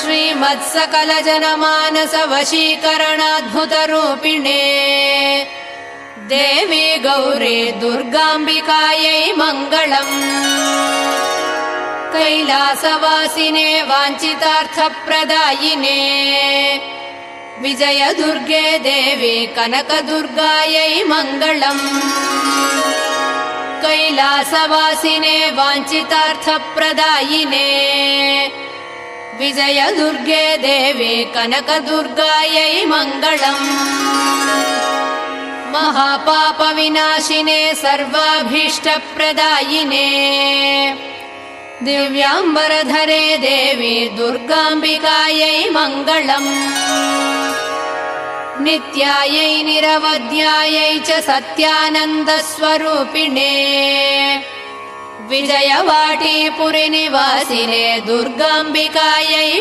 श्रीमत्सकलजनमानसवशीकरणाद्भुतरूपिणे देवी गौरी दुर्गाम्बिकायै मङ्गलम्। कैलासवासिने वाञ्छितार्थप्रदायिने विजयदुर्गे देवी कनकदुर्गायै मङ्गलम्। कैलासवासिने वाञ्छितार्थप्रदायिने विजयदुर्गे देवी कनकदुर्गायै मङ्गलम्। महापापविनाशिने सर्वाभीष्टप्रदायिने दिव्याम्बरधरे देवी दुर्गाम्बिकायै मङ्गलम्। नित्यायै निरवध्यायै च सत्यानन्दस्वरूपिणे विजयवाटीपुरिनिवासिने दुर्गाम्बिकायै